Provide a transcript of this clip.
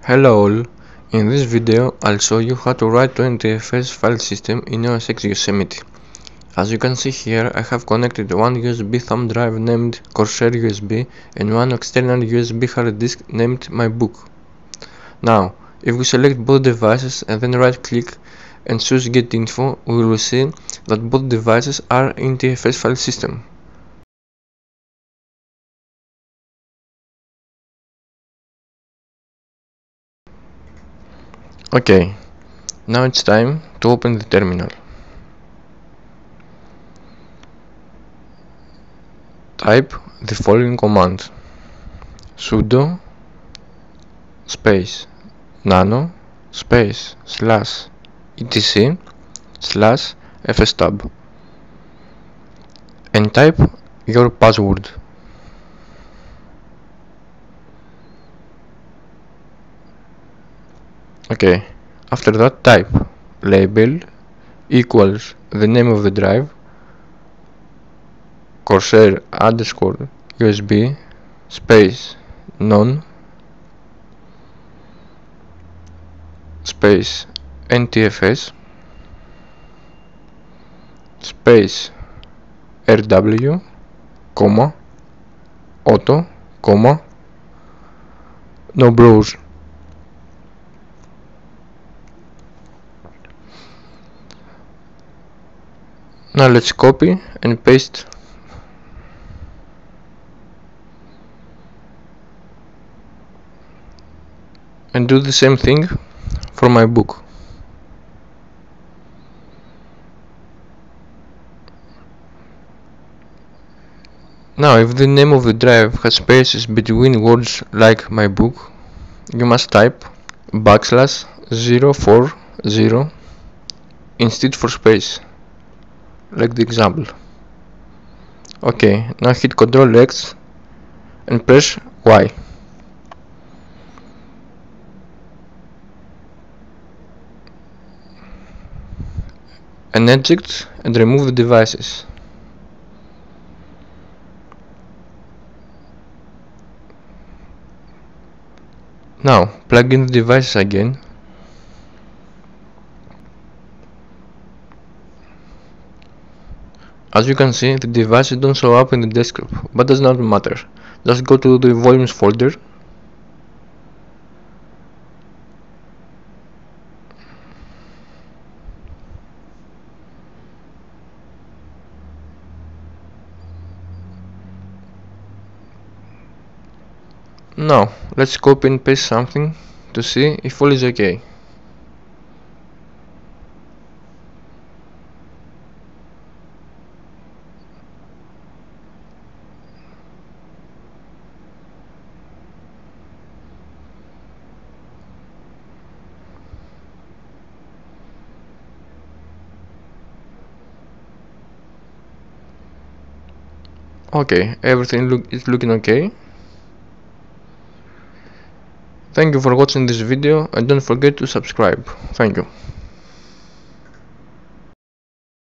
Hello all, in this video I'll show you how to write to NTFS file system in OS X Yosemite. As you can see here, I have connected one USB thumb drive named Corsair USB and one external USB hard disk named MyBook. Now, if we select both devices and then right click and choose Get Info, we will see that both devices are NTFS file system. Okay, now it's time to open the terminal. Type the following command: sudo space nano space /etc /fstab and type your password. Okay, after that type label equals the name of the drive Corsair _USB space non space NTFS space RW comma auto comma no browse. Now let's copy and paste and do the same thing for MyBook. Now if the name of the drive has spaces between words like MyBook, you must type \040 instead for space, like the example. Okay, now hit Ctrl X and press Y. And eject and remove the devices. Now plug in the devices again. As you can see, the devices don't show up in the desktop, but does not matter. Just go to the volumes folder . Now let's copy and paste something to see if all is okay. Okay, everything is looking okay. Thank you for watching this video and don't forget to subscribe. Thank you.